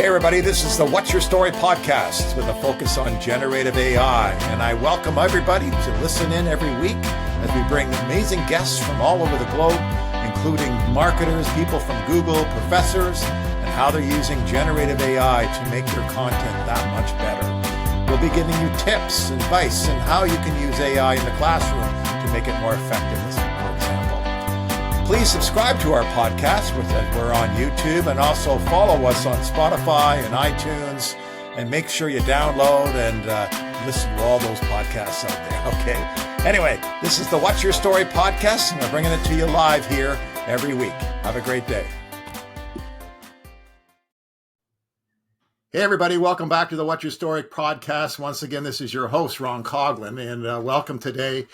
Everybody, this is the What's Your Story podcast with a focus on generative AI. And I welcome everybody to listen in every week as we bring amazing guests from all over the globe, including marketers, people from Google, professors, and how they're using generative AI to make your content that much better. We'll be giving you tips, advice, and how you can use AI in the classroom to make it more effective, for example. Please subscribe to our podcast. We're on YouTube, and also follow us on Spotify and iTunes, and make sure you download and listen to all those podcasts out there. Okay. Anyway, this is the What's Your Story podcast, and we're bringing it to you live here every week. Have a great day. Hey, everybody. Welcome back to the What's Your Story podcast. Once again, this is your host, Ron Caughlin, and welcome today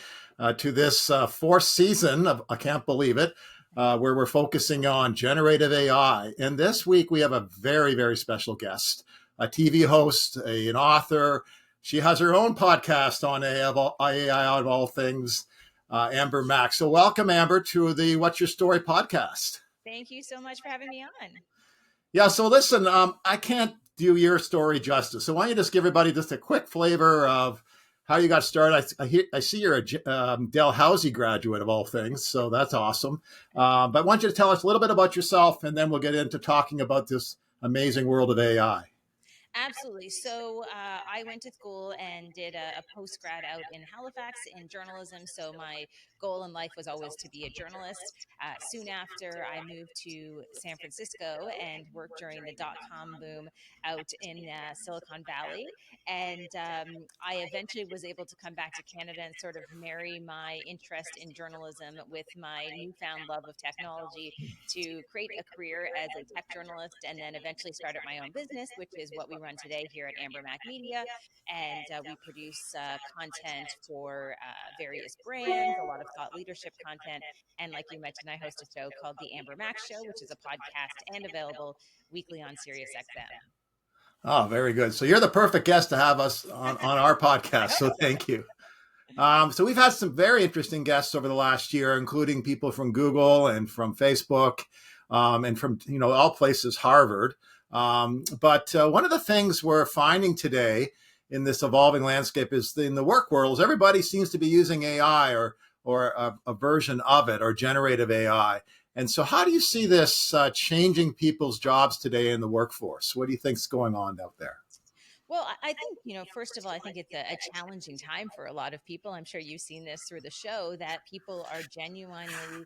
to this fourth season of I Can't Believe It, where we're focusing on generative AI. And this week, we have a very, very special guest, a TV host, an author. She has her own podcast on AI out of all things, Amber Mack. So welcome, Amber, to the What's Your Story podcast. Thank you so much for having me on. Yeah, so listen, I can't do your story justice. So why don't you just give everybody just a quick flavor of how you got started. I see you're a Dalhousie graduate of all things, so that's awesome. But I want you to tell us a little bit about yourself, and then we'll get into talking about this amazing world of AI. Absolutely. So I went to school and did a post-grad out in Halifax in journalism. So my goal in life was always to be a journalist. Soon after, I moved to San Francisco and worked during the dot-com boom out in Silicon Valley. And I eventually was able to come back to Canada and sort of marry my interest in journalism with my newfound love of technology to create a career as a tech journalist, and then eventually started my own business, which is what we run today here at Amber Mack Media. And we produce content for various brands, a lot of thought leadership content. And like you mentioned, I host a show called The Amber Mack Show, which is a podcast and available weekly on SiriusXM. Oh, very good. So you're the perfect guest to have us on our podcast. So thank you. So we've had some very interesting guests over the last year, including people from Google and from Facebook and from, all places, Harvard. But one of the things we're finding today in this evolving landscape is in the work world, is everybody seems to be using AI or a version of it, or generative AI. And so how do you see this changing people's jobs today in the workforce? What do you think's going on out there? Well, I think, first of all, I think it's a challenging time for a lot of people. I'm sure you've seen this through the show, that people are genuinely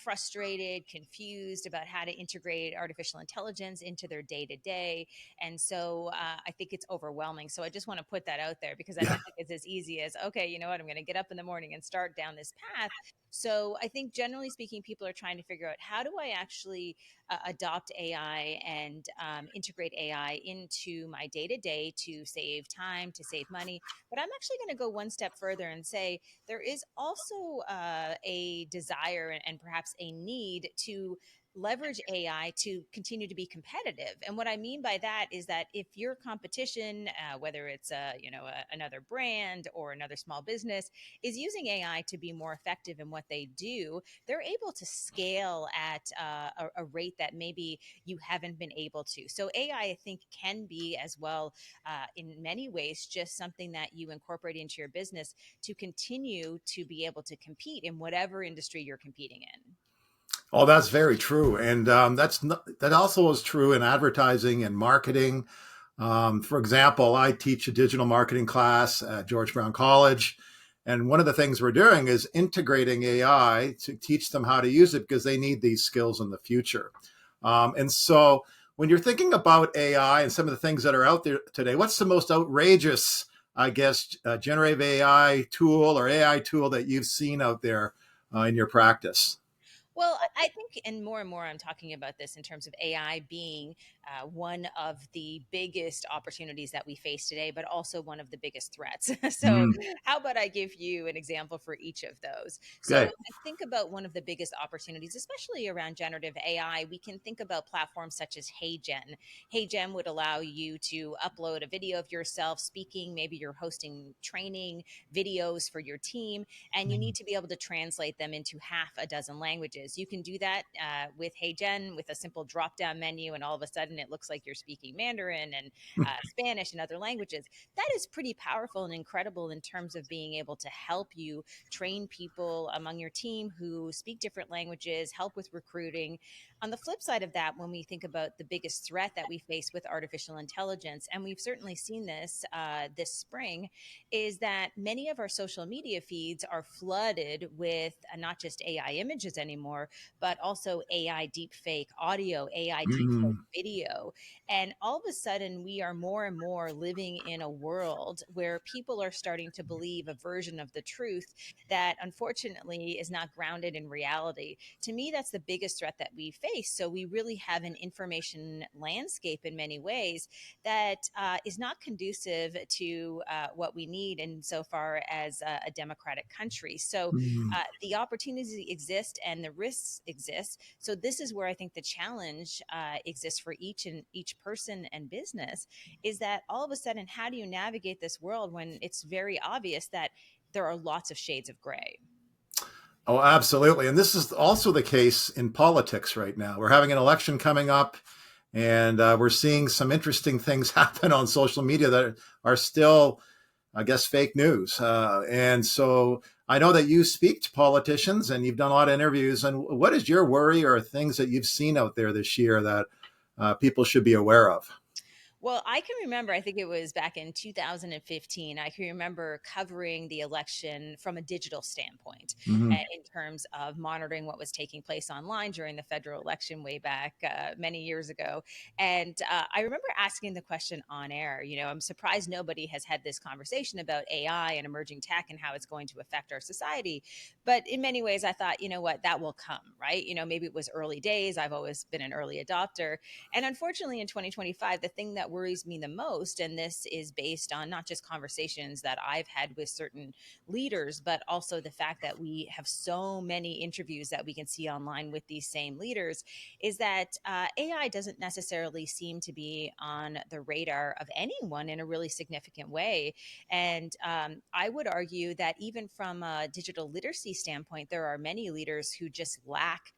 frustrated, confused about how to integrate artificial intelligence into their day-to-day. And so I think it's overwhelming. So I just want to put that out there, because I don't think it's as easy as, okay, you know what, I'm going to get up in the morning and start down this path. So I think generally speaking, people are trying to figure out, how do I actually adopt AI and integrate AI into my day-to-day to save time, to save money. But I'm actually going to go one step further and say there is also a desire and perhaps a need to leverage AI to continue to be competitive. And what I mean by that is that if your competition, whether it's another brand or another small business, is using AI to be more effective in what they do, they're able to scale at a rate that maybe you haven't been able to. So AI, I think, can be as well, in many ways, just something that you incorporate into your business to continue to be able to compete in whatever industry you're competing in. Oh, that's very true. And that also is true in advertising and marketing. For example, I teach a digital marketing class at George Brown College. And one of the things we're doing is integrating AI to teach them how to use it, because they need these skills in the future. And so when you're thinking about AI and some of the things that are out there today, what's the most outrageous, I guess, generative AI tool or AI tool that you've seen out there in your practice? Well, I think, and more I'm talking about this in terms of AI being one of the biggest opportunities that we face today, but also one of the biggest threats. So how about I give you an example for each of those? So Okay. I think about one of the biggest opportunities, especially around generative AI. We can think about platforms such as HeyGen. HeyGen would allow you to upload a video of yourself speaking. Maybe you're hosting training videos for your team, and you need to be able to translate them into half a dozen languages. languages. You can do that with Hey Jen with a simple drop down menu, and all of a sudden it looks like you're speaking Mandarin and Spanish and other languages. That is pretty powerful and incredible in terms of being able to help you train people among your team who speak different languages, help with recruiting. On the flip side of that, when we think about the biggest threat that we face with artificial intelligence, and we've certainly seen this this spring, is that many of our social media feeds are flooded with not just AI images anymore, but also AI deepfake audio, AI deepfake Mm. video. And all of a sudden, we are more and more living in a world where people are starting to believe a version of the truth that unfortunately is not grounded in reality. To me, that's the biggest threat that we face. So we really have an information landscape in many ways that is not conducive to what we need insofar as a democratic country. So Mm. the opportunities exist and the risks exist. So this is where I think the challenge exists for each person and business, is that all of a sudden, how do you navigate this world when it's very obvious that there are lots of shades of gray? Oh, absolutely. And this is also the case in politics right now. We're having an election coming up, and we're seeing some interesting things happen on social media that are still, I guess, fake news. And so I know that you speak to politicians and you've done a lot of interviews. And what is your worry or things that you've seen out there this year that people should be aware of? Well, I can remember, I think it was back in 2015. I can remember covering the election from a digital standpoint Mm-hmm. in terms of monitoring what was taking place online during the federal election way back many years ago. And I remember asking the question on air, I'm surprised nobody has had this conversation about AI and emerging tech and how it's going to affect our society. But in many ways, I thought, you know what, that will come, right? Maybe it was early days. I've always been an early adopter. And unfortunately, in 2025, the thing that worries me the most, and this is based on not just conversations that I've had with certain leaders, but also the fact that we have so many interviews that we can see online with these same leaders, is that AI doesn't necessarily seem to be on the radar of anyone in a really significant way. And I would argue that even from a digital literacy standpoint, there are many leaders who just lack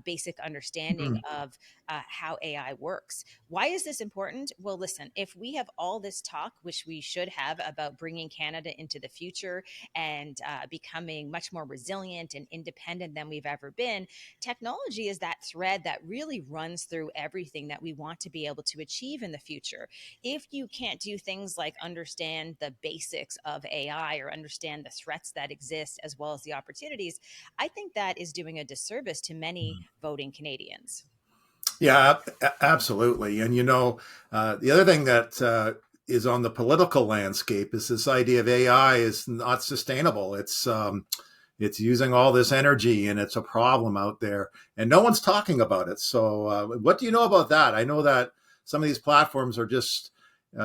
basic understanding of how AI works. Why is this important? Well, listen, if we have all this talk, which we should have, about bringing Canada into the future and becoming much more resilient and independent than we've ever been, technology is that thread that really runs through everything that we want to be able to achieve in the future. If you can't do things like understand the basics of AI or understand the threats that exist as well as the opportunities, I think that is doing a disservice to many voting Canadians. Yeah, absolutely. And the other thing that is on the political landscape is this idea of AI is not sustainable. It's using all this energy, and it's a problem out there, and no one's talking about it. So, what do you know about that? I know that some of these platforms are just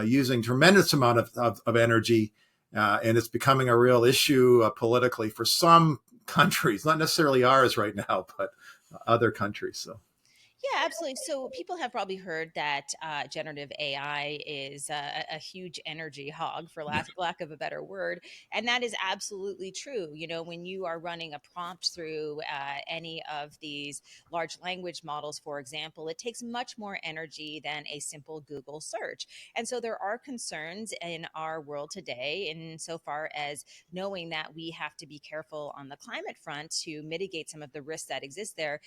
using tremendous amount of energy, and it's becoming a real issue politically for some countries, not necessarily ours right now, but other countries. So. Yeah, absolutely. So people have probably heard that generative AI is a huge energy hog, for lack of a better word, and that is absolutely true. When you are running a prompt through any of these large language models, for example, it takes much more energy than a simple Google search, and so there are concerns in our world today, insofar as knowing that we have to be careful on the climate front to mitigate some of the risks that exist there,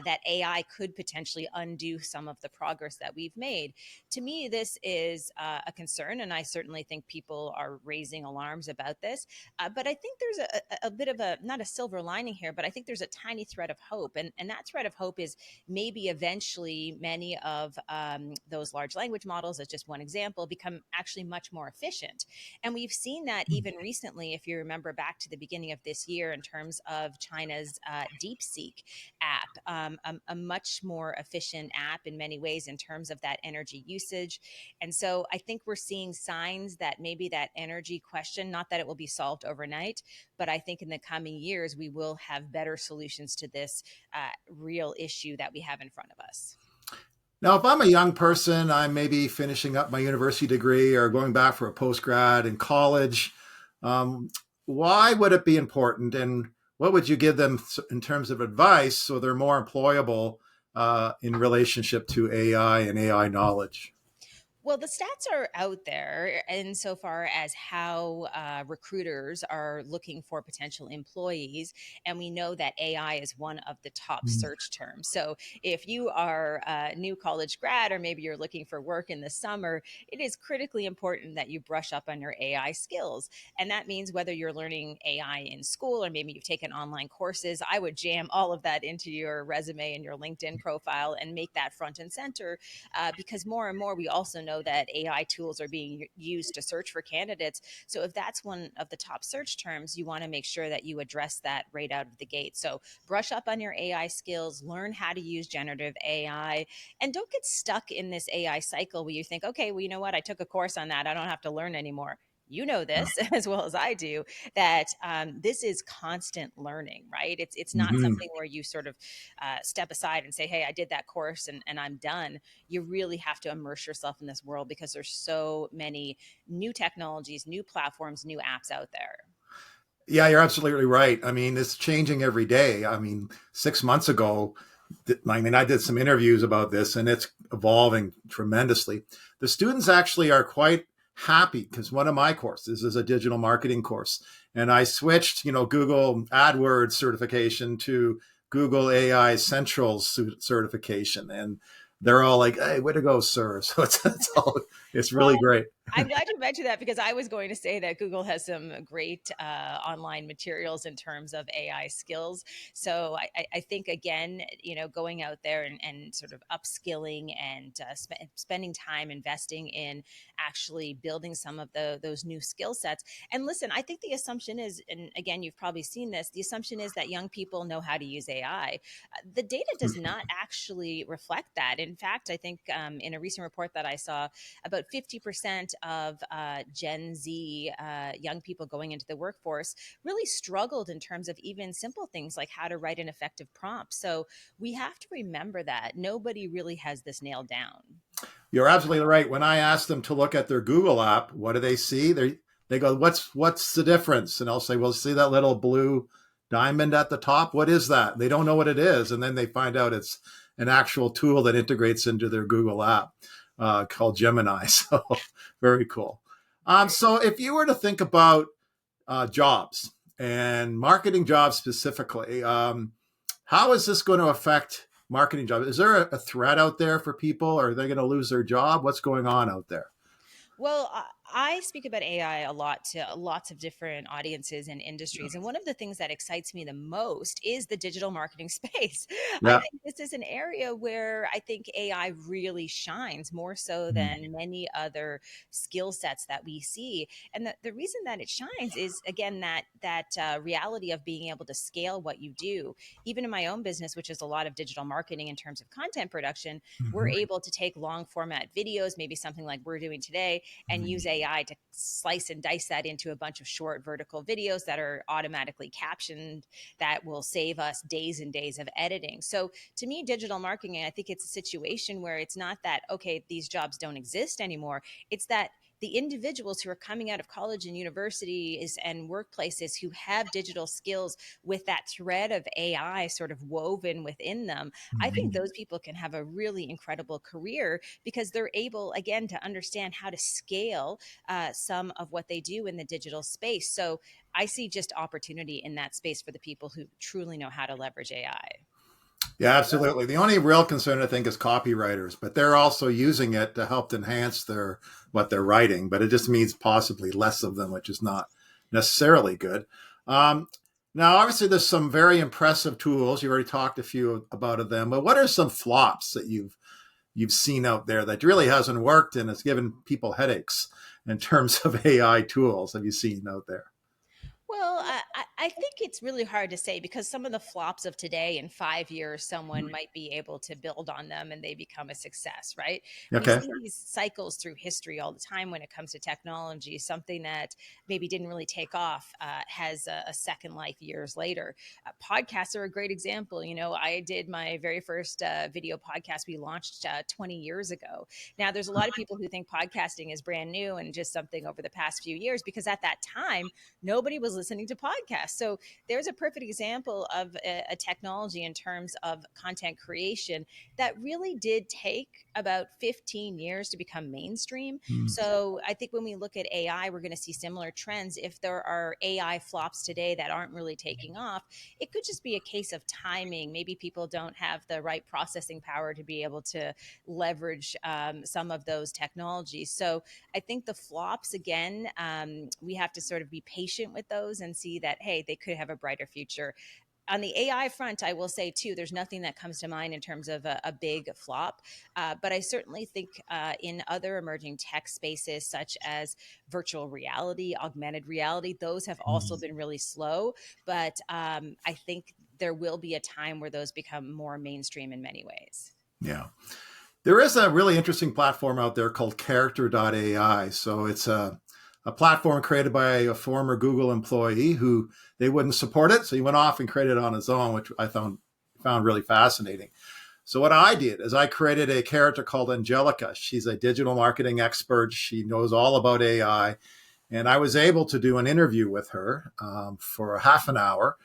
that AI could potentially undo some of the progress that we've made. To me, this is a concern, and I certainly think people are raising alarms about this. But I think there's a bit of not a silver lining here, but I think there's a tiny thread of hope. And that thread of hope is maybe eventually many of those large language models, as just one example, become actually much more efficient. And we've seen that even recently, if you remember back to the beginning of this year, in terms of China's DeepSeek app, a much more efficient app in many ways in terms of that energy usage. And so I think we're seeing signs that maybe that energy question, not that it will be solved overnight, but I think in the coming years, we will have better solutions to this real issue that we have in front of us. Now, if I'm a young person, I'm maybe finishing up my university degree or going back for a postgrad in college. Um, why would it be important, and what would you give them in terms of advice so they're more employable in relationship to AI and AI knowledge? Well, the stats are out there insofar as how recruiters are looking for potential employees. And we know that AI is one of the top Mm. search terms. So if you are a new college grad, or maybe you're looking for work in the summer, it is critically important that you brush up on your AI skills. And that means whether you're learning AI in school or maybe you've taken online courses, I would jam all of that into your resume and your LinkedIn profile and make that front and center, because more and more we also know that AI tools are being used to search for candidates. So if that's one of the top search terms, you want to make sure that you address that right out of the gate. So brush up on your AI skills, learn how to use generative AI, and don't get stuck in this AI cycle where you think, okay, well, you know what? I took a course on that. I don't have to learn anymore. You know this as well as I do, that this is constant learning, right? It's not Mm-hmm. something where you sort of step aside and say, hey, I did that course and I'm done. You really have to immerse yourself in this world because there's so many new technologies, new platforms, new apps out there. Yeah, you're absolutely right. I mean, it's changing every day. I mean, 6 months ago, I did some interviews about this and it's evolving tremendously. The students actually are quite happy because one of my courses is a digital marketing course. And I switched, Google AdWords certification to Google AI Central certification. And they're all like, hey, way to go, sir. So it's really Well, great. I'm glad you mentioned that because I was going to say that Google has some great online materials in terms of AI skills. So I think, again, going out there and sort of upskilling and spending time investing in actually building some of those new skill sets. And listen, I think the assumption is, and again, you've probably seen this, the assumption is that young people know how to use AI. The data does not actually reflect that. In fact, I think in a recent report that I saw, about 50% of Gen Z young people going into the workforce really struggled in terms of even simple things like how to write an effective prompt. So we have to remember that nobody really has this nailed down. You're absolutely right. When I ask them to look at their Google app, what do they see? They go, "What's the difference?" And I'll say, "Well, see that little blue diamond at the top? What is that?" They don't know what it is, and then they find out it's an actual tool that integrates into their Google app called Gemini. So very cool. So if you were to think about jobs and marketing jobs specifically, how is this going to affect marketing jobs? Is there a threat out there for people? Are they going to lose their job? What's going on out there? Well, I speak about AI a lot to lots of different audiences and industries. And one of the things that excites me the most is the digital marketing space. I Yeah. think this is an area where I think AI really shines more so than many other skill sets that we see. And the reason that it shines is, again, that reality of being able to scale what you do. Even in my own business, which is a lot of digital marketing in terms of content production, we're Mhm. able to take long format videos, maybe something like we're doing today, and use AI to slice and dice that into a bunch of short vertical videos that are automatically captioned that will save us days and days of editing. So to me, digital marketing, I think it's a situation where it's not that, okay, these jobs don't exist anymore. It's that the individuals who are coming out of college and universities and workplaces who have digital skills with that thread of AI sort of woven within them, I think those people can have a really incredible career because they're able, again, to understand how to scale some of what they do in the digital space. So I see just opportunity in that space for the people who truly know how to leverage AI. Yeah, absolutely. The only real concern I think is copywriters, but they're also using it to help enhance their what they're writing. But it just means possibly less of them, which is not necessarily good. Um, Now, obviously, there's some very impressive tools. You already talked a few about them, but what are some flops that you've seen out there that really hasn't worked and has given people headaches in terms of AI tools? Have you seen out there? Well, I think it's really hard to say because some of the flops of today, in 5 years, someone might be able to build on them and they become a success, right? We Okay. see these cycles through history all the time when it comes to technology. Something that maybe didn't really take off has a second life years later. Podcasts are a great example. I did my very first video podcast we launched 20 years ago. Now, there's a lot of people who think podcasting is brand new and just something over the past few years because at that time, nobody was was listening to podcasts. So there's a perfect example of a technology in terms of content creation that really did take about 15 years to become mainstream. Mm. So I think when we look at AI, we're going to see similar trends. If there are AI flops today that aren't really taking off, it could just be a case of timing. Maybe people don't have the right processing power to be able to leverage some of those technologies. So I think the flops, again, we have to sort of be patient with those and see that, hey, they could have a brighter future. On the AI front, I will say too, there's nothing that comes to mind in terms of a big flop. But I certainly think in other emerging tech spaces, such as virtual reality, augmented reality, those have also been really slow. But I think there will be a time where those become more mainstream in many ways. Yeah. There is a really interesting platform out there called character.ai. So it's a platform created by a former Google employee who they wouldn't support it. So he went off and created it on his own, which I found really fascinating. So what I did is I created a character called Angelica. She's a digital marketing expert. She knows all about AI. And I was able to do an interview with her for half an hour.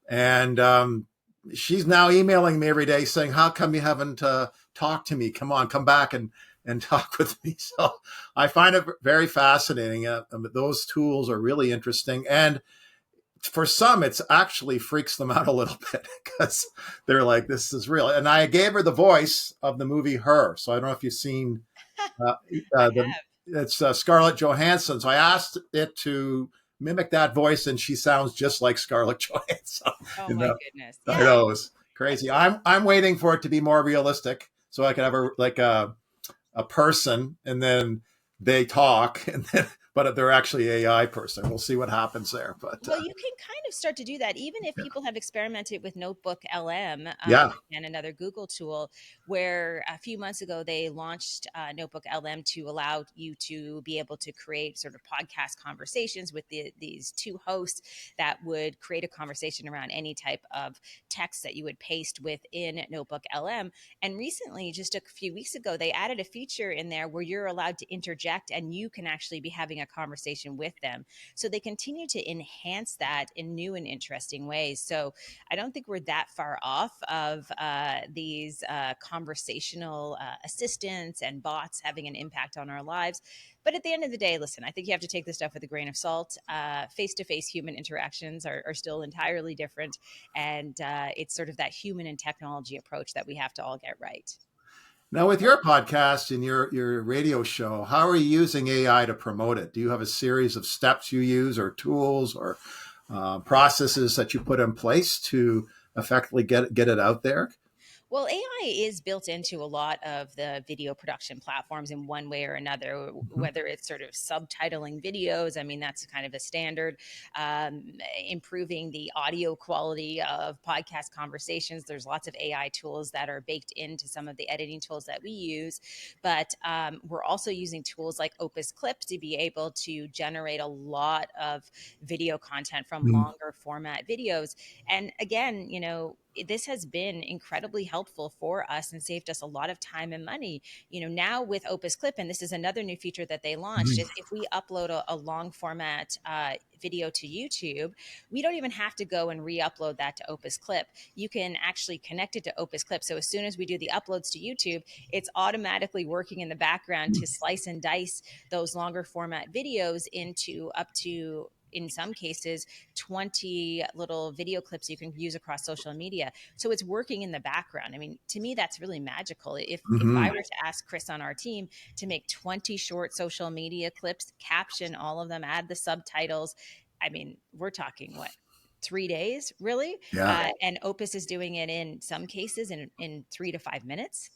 And she's now emailing me every day saying, how come you haven't talked to me? Come on, come back and talk with me. So I find it very fascinating. Those tools are really interesting. And for some, it's actually freaks them out a little bit because they're like, this is real. And I gave her the voice of the movie Her. So I don't know if you've seen it's Scarlett Johansson. So I asked it to mimic that voice, and she sounds just like Scarlett Johansson. Oh my goodness! I Yeah, know, it's crazy. I'm waiting for it to be more realistic, so I can have a person, and then they talk, and then but they're actually AI person. We'll see what happens there. But well, you can kind of start to do that, even if people have experimented with Notebook LM, yeah, and another Google tool, where a few months ago they launched Notebook LM to allow you to be able to create sort of podcast conversations with these two hosts that would create a conversation around any type of text that you would paste within Notebook LM. And recently, just a few weeks ago, they added a feature in there where you're allowed to interject and you can actually be having a conversation with them. So they continue to enhance that in new and interesting ways. So I don't think we're that far off of these conversational assistants and bots having an impact on our lives. But at the end of the day, listen, I think you have to take this stuff with a grain of salt. Face-to-face human interactions are still entirely different. And it's sort of that human and technology approach that we have to all get right. Now, with your podcast and your radio show, how are you using AI to promote it? Do you have a series of steps you use, or tools, or processes that you put in place to effectively get it out there? Well, AI is built into a lot of the video production platforms in one way or another, Mm-hmm. whether it's sort of subtitling videos. I mean, that's kind of a standard. Improving the audio quality of podcast conversations. There's lots of AI tools that are baked into some of the editing tools that we use. But we're also using tools like Opus Clip to be able to generate a lot of video content from longer format videos. And again, this has been incredibly helpful for us and saved us a lot of time and money. Now with Opus Clip, and this is another new feature that they launched, is if we upload a long format video to YouTube, we don't even have to go and re-upload that to Opus Clip. You can actually connect it to Opus Clip. So as soon as we do the uploads to YouTube, it's automatically working in the background to slice and dice those longer format videos into up to, in some cases, 20 little video clips you can use across social media. So it's working in the background. I mean, to me, that's really magical. If I were to ask Chris on our team to make 20 short social media clips, caption all of them, add the subtitles, I mean, we're talking what? 3 days, really? Yeah. And Opus is doing it in some cases in 3 to 5 minutes.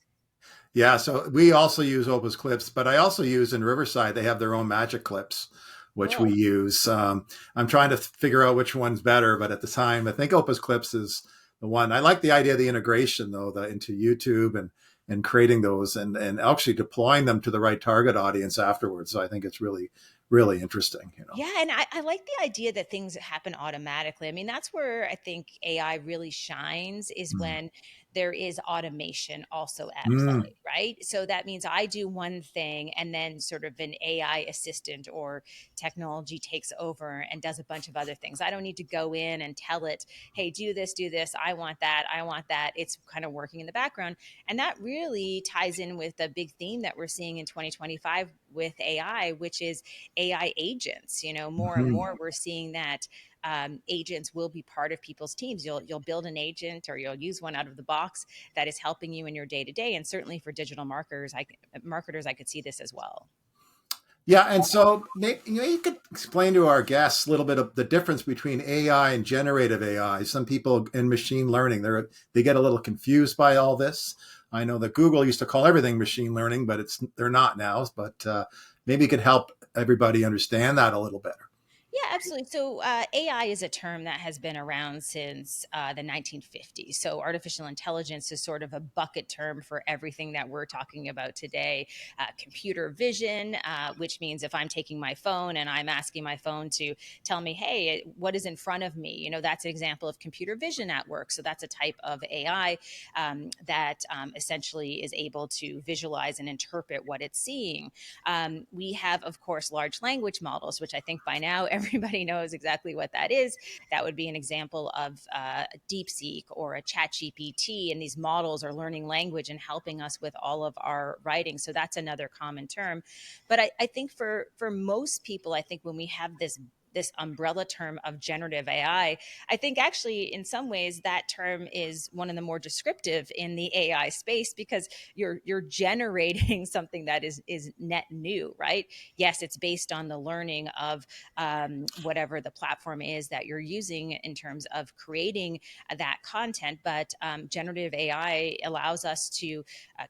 Yeah. So we also use Opus Clips, but I also use in Riverside, they have their own magic clips, which we use. I'm trying to figure out which one's better, but at the time, I think Opus Clips is the one. I like the idea of the integration, though, into YouTube and creating those and actually deploying them to the right target audience afterwards. So I think it's really, really interesting. Yeah, and I like the idea that things happen automatically. I mean, that's where I think AI really shines, is when there is automation also at Mm. play, right? So that means I do one thing and then sort of an AI assistant or technology takes over and does a bunch of other things. I don't need to go in and tell it, hey, do this, I want that, I want that. It's kind of working in the background. And that really ties in with the big theme that we're seeing in 2025 with AI, which is AI agents. More and Mhm. more we're seeing that agents will be part of people's teams. You'll build an agent or you'll use one out of the box that is helping you in your day to day. And certainly for digital marketers, I could see this as well. Yeah, and so you could explain to our guests a little bit of the difference between AI and generative AI. Some people in machine learning, they get a little confused by all this. I know that Google used to call everything machine learning, but they're not now. But maybe you could help everybody understand that a little better. Yeah, absolutely. So, AI is a term that has been around since the 1950s. So, artificial intelligence is sort of a bucket term for everything that we're talking about today. Computer vision, which means if I'm taking my phone and I'm asking my phone to tell me, hey, what is in front of me? That's an example of computer vision at work. So, that's a type of AI that essentially is able to visualize and interpret what it's seeing. We have, of course, large language models, which I think by now everybody knows exactly what that is. That would be an example of a DeepSeek or a ChatGPT. And these models are learning language and helping us with all of our writing. So that's another common term. But I think for most people, I think when we have this umbrella term of generative I think actually in some ways that term is one of the more descriptive in the AI space because you're generating something that is net new, right? Yes, it's based on the learning of whatever the platform is that you're using in terms of creating that content, but generative AI allows us to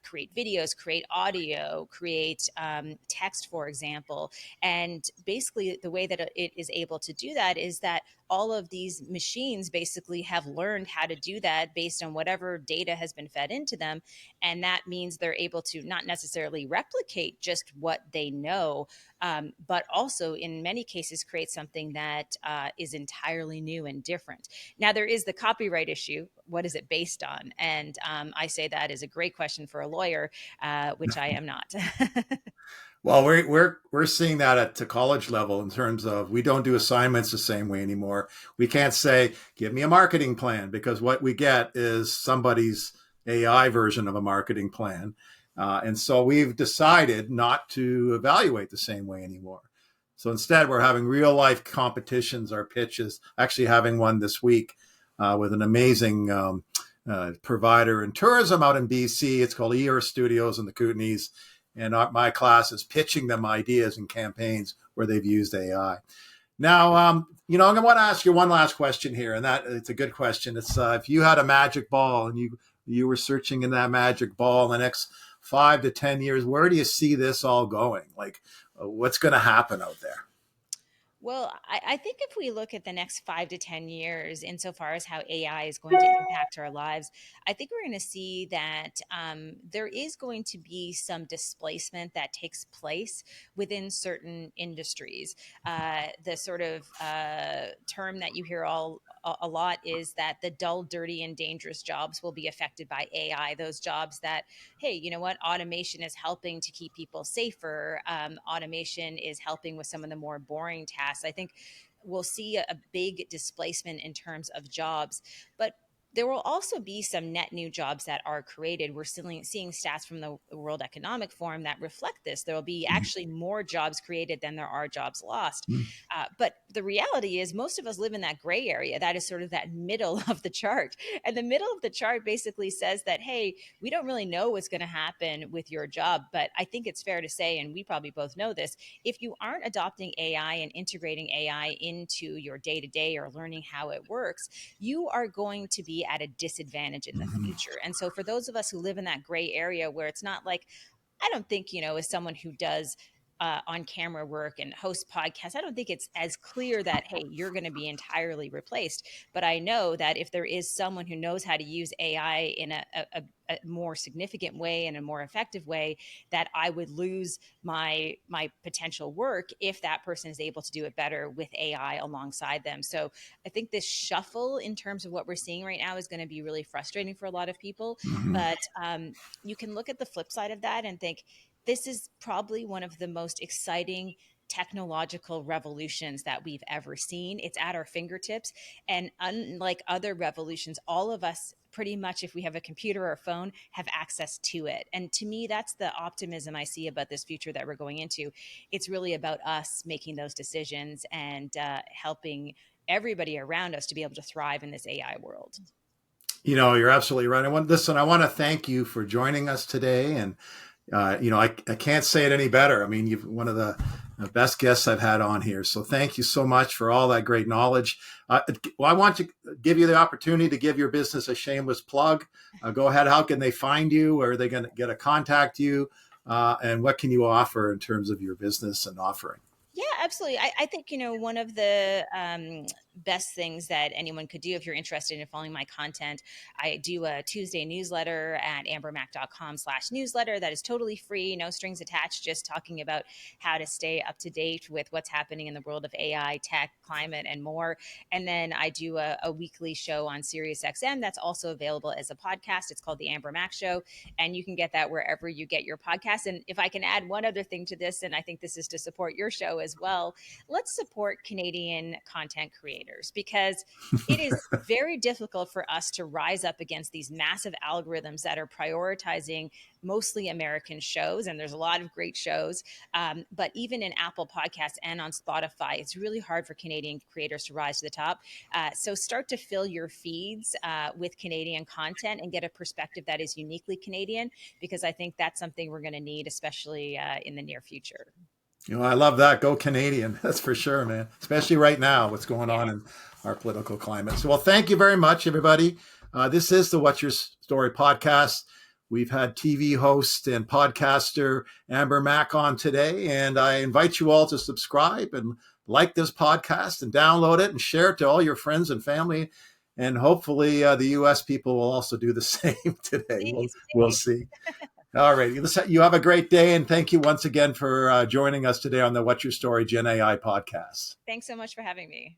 create videos, create audio, create text, for example. And basically, the way that it is able to do that is that all of these machines basically have learned how to do that based on whatever data has been fed into them. And that means they're able to not necessarily replicate just what they know, but also in many cases create something that is entirely new and different. Now, there is the copyright issue. What is it based on? And I say that is a great question for a lawyer, which I am not. Well, we're seeing that at the college level in terms of we don't do assignments the same way anymore. We can't say, "Give me a marketing plan," because what we get is somebody's AI version of a marketing plan, and so we've decided not to evaluate the same way anymore. So instead, we're having real life competitions. Our pitches, actually having one this week with an amazing provider in tourism out in BC. It's called ER Studios in the Kootenays, and my class is pitching them ideas and campaigns where they've used AI. Now, I want to ask you one last question here, and that it's a good question. It's if you had a magic ball and you were searching in that magic ball in the next 5 to 10 years, where do you see this all going? Like, what's going to happen out there? Well, I think if we look at the next 5 to 10 years, insofar as how AI is going to impact our lives, I think we're going to see that there is going to be some displacement that takes place within certain industries. The sort of term that you hear a lot is that the dull, dirty, and dangerous jobs will be affected by AI. Those jobs that, hey, you know what, automation is helping to keep people safer. Automation is helping with some of the more boring tasks. I think we'll see a big displacement in terms of jobs, but there will also be some net new jobs that are created. We're seeing stats from the World Economic Forum that reflect this. There will be actually more jobs created than there are jobs lost. But the reality is, most of us live in that gray area. That is sort of that middle of the chart. And the middle of the chart basically says that, hey, we don't really know what's going to happen with your job. But I think it's fair to say, and we probably both know this, if you aren't adopting AI and integrating AI into your day to day or learning how it works, you are going to be at a disadvantage in the future. And so for those of us who live in that gray area where it's not like, I don't think, as someone who does on camera work and host podcasts, I don't think it's as clear that, hey, you're going to be entirely replaced. But I know that if there is someone who knows how to use AI in a more significant way and a more effective way, that I would lose my potential work if that person is able to do it better with AI alongside them. So I think this shuffle in terms of what we're seeing right now is going to be really frustrating for a lot of people. Mhm. But you can look at the flip side of that and think this is probably one of the most exciting technological revolutions that we've ever seen. It's at our fingertips. And unlike other revolutions, all of us pretty much, if we have a computer or a phone, have access to it. And to me, that's the optimism I see about this future that we're going into. It's really about us making those decisions and helping everybody around us to be able to thrive in this AI world. You're absolutely right. I want to thank you for joining us today. And I can't say it any better. I mean, you've one of the best guests I've had on here. So thank you so much for all that great knowledge. Well, I want to give you the opportunity to give your business a shameless plug. Go ahead. How can they find you? Where are they going to get to contact you? And what can you offer in terms of your business and offering? Yeah, absolutely. I think, one of the best things that anyone could do if you're interested in following my content, I do a Tuesday newsletter at ambermac.com/newsletter that is totally free, no strings attached, just talking about how to stay up to date with what's happening in the world of AI, tech, climate, and more. And then I do a weekly show on SiriusXM that's also available as a podcast. It's called The Amber Mac Show, and you can get that wherever you get your podcasts. And if I can add one other thing to this, and I think this is to support your show as well, let's support Canadian content creators, because it is very difficult for us to rise up against these massive algorithms that are prioritizing mostly American shows. And there's a lot of great shows. But even in Apple Podcasts and on Spotify, it's really hard for Canadian creators to rise to the top. So start to fill your feeds with Canadian content and get a perspective that is uniquely Canadian, because I think that's something we're going to need, especially in the near future. I love that. Go Canadian. That's for sure, man. Especially right now, what's going on Yeah. in our political climate. So, well, thank you very much, everybody. This is the What's Your Story podcast. We've had TV host and podcaster Amber Mac on today, and I invite you all to subscribe and like this podcast and download it and share it to all your friends and family. And hopefully the U.S. people will also do the same today. We'll, Please, we'll please. see. All right. You have a great day. And thank you once again for joining us today on the What's Your Story Gen AI podcast. Thanks so much for having me.